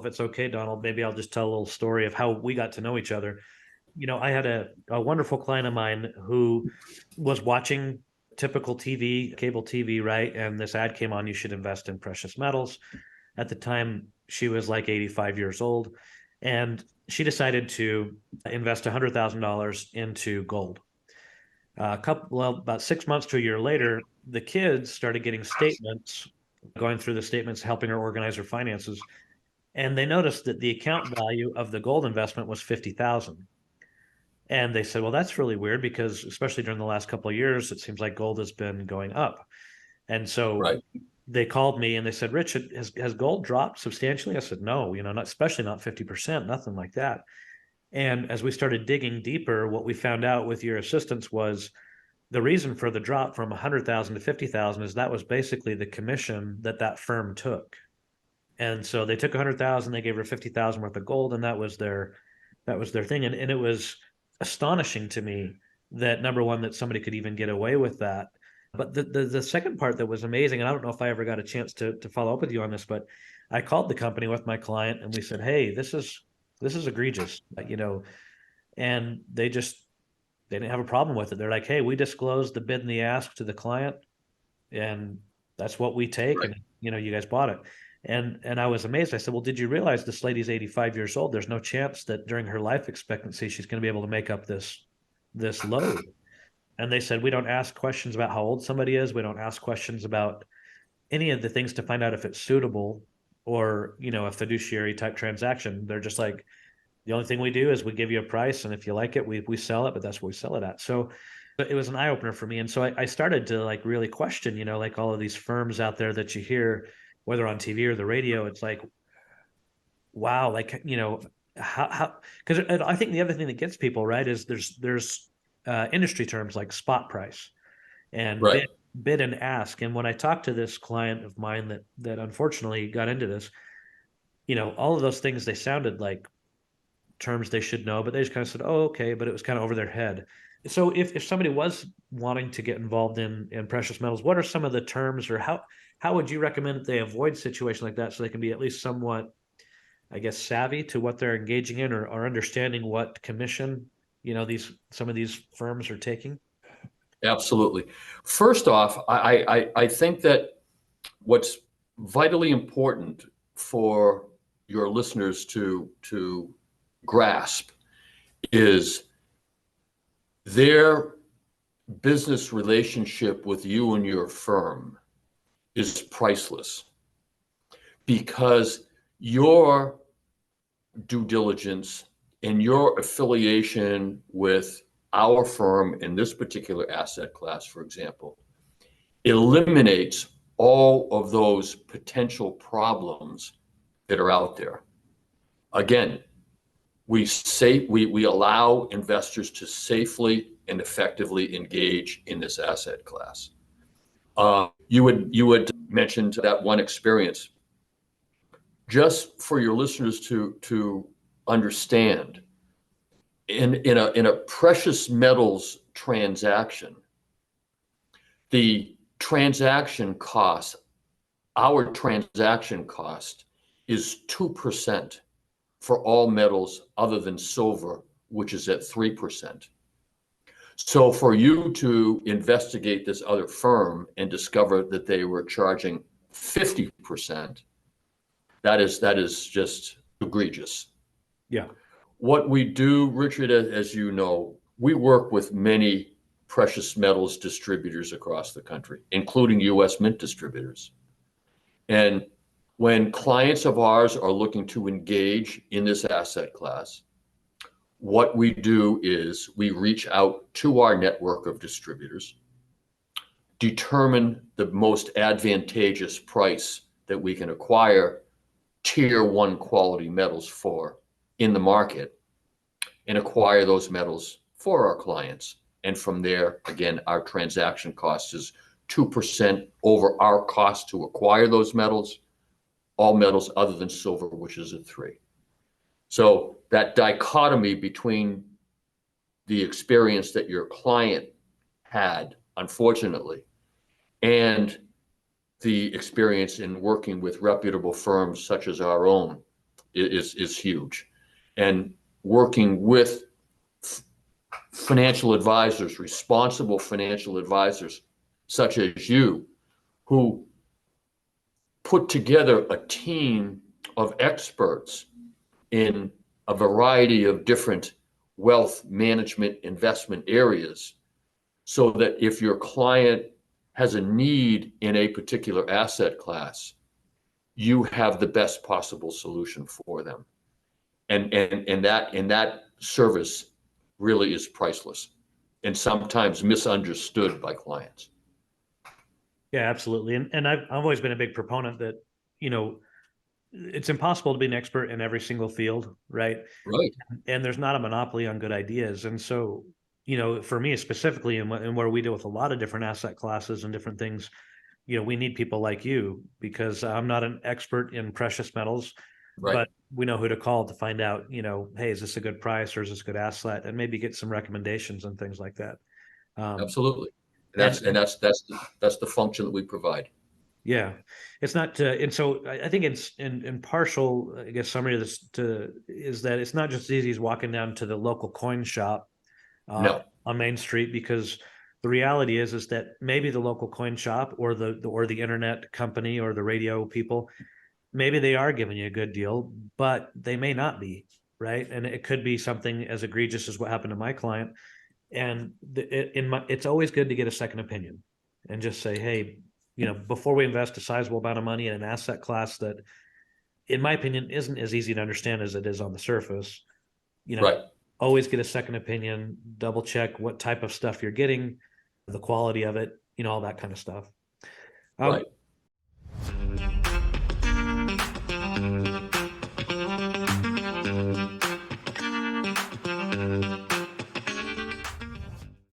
if it's okay, Donald, maybe I'll just tell a little story of how we got to know each other. I had a wonderful client of mine who was watching typical TV, cable TV, right? And this ad came on, you should invest in precious metals. At the time, she was like 85 years old. And she decided to invest $100,000 into gold. About 6 months to a year later, the kids started getting statements, going through the statements, helping her organize her finances. And they noticed that the account value of the gold investment was 50,000. And they said, well, that's really weird because especially during the last couple of years, it seems like gold has been going up. And so Right. they called me and they said, Rich, has gold dropped substantially? I said, no, not especially not 50%, nothing like that. And as we started digging deeper, what we found out with your assistance was the reason for the drop from 100,000 to 50,000 is that was basically the commission that firm took. And so they took 100,000, they gave her 50,000 worth of gold, and that was their thing. And it was astonishing to me that number one, that somebody could even get away with that. But the second part that was amazing, and I don't know if I ever got a chance to follow up with you on this, but I called the company with my client and we said, hey, this is egregious, and they didn't have a problem with it. They're like, hey, we disclosed the bid and the ask to the client, and that's what we take, Right. and you guys bought it. And I was amazed. I said, well, did you realize this lady's 85 years old? There's no chance that during her life expectancy she's going to be able to make up this load. And they said, we don't ask questions about how old somebody is. We don't ask questions about any of the things to find out if it's suitable or, a fiduciary type transaction. They're just like, the only thing we do is we give you a price, and if you like it, we sell it, but that's what we sell it at. So it was an eye opener for me. And so I started to like really question, like all of these firms out there that you hear, whether on TV or the radio, it's like, wow, like, how, because I think the other thing that gets people right is there's industry terms like spot price and Right. bid and ask. And when I talked to this client of mine that unfortunately got into this, all of those things, they sounded like terms they should know, but they just kind of said, "Oh, okay," but it was kind of over their head. So if somebody was wanting to get involved in precious metals, what are some of the terms, or how would you recommend that they avoid situations like that so they can be at least somewhat, I guess, savvy to what they're engaging in, or understanding what commission, these some of these firms are taking? Absolutely. First off, I think that what's vitally important for your listeners to grasp is their business relationship with you and your firm is priceless, because your due diligence and your affiliation with our firm in this particular asset class, for example, eliminates all of those potential problems that are out there. Again, we allow investors to safely and effectively engage in this asset class. You had mentioned that one experience. Just for your listeners to understand, in a precious metals transaction, the transaction cost, our transaction cost, is 2% for all metals other than silver, which is at 3%. So for you to investigate this other firm and discover that they were charging 50%, that is just egregious. Yeah. What we do, Richard, as you know, we work with many precious metals distributors across the country, including U.S. Mint distributors. And when clients of ours are looking to engage in this asset class, what we do is we reach out to our network of distributors, determine the most advantageous price that we can acquire tier one quality metals for in the market, and acquire those metals for our clients. And from there, again, our transaction cost is 2% over our cost to acquire those metals, all metals other than silver, which is at 3%. So that dichotomy between the experience that your client had, unfortunately, and the experience in working with reputable firms such as our own, is huge. And working with financial advisors, responsible financial advisors, such as you, who put together a team of experts in a variety of different wealth management investment areas, so that if your client has a need in a particular asset class, you have the best possible solution for them. And that service really is priceless and sometimes misunderstood by clients. Yeah, absolutely. And I've always been a big proponent that, you know, it's impossible to be an expert in every single field, right? Right. And there's not a monopoly on good ideas. And so, you know, for me specifically, and where we deal with a lot of different asset classes and different things, you know, we need people like you, because I'm not an expert in precious metals, Right. but we know who to call to find out, you know, hey, is this a good price or is this a good asset, and maybe get some recommendations and things like that. Absolutely. And And that's the function that we provide. yeah, it's not and so I think it's in partial, I guess, summary of this is that it's not just as easy as walking down to the local coin shop No. on Main Street, because the reality is that maybe the local coin shop or the internet company or the radio people, maybe they are giving you a good deal, but they may not be, right? And it could be something as egregious as what happened to my client. And it's always good to get a second opinion and just say, hey, you know, before we invest a sizable amount of money in an asset class that, in my opinion, isn't as easy to understand as it is on the surface, you know, Right. always get a second opinion, double check what type of stuff you're getting, the quality of it, you know, all that kind of stuff. Right.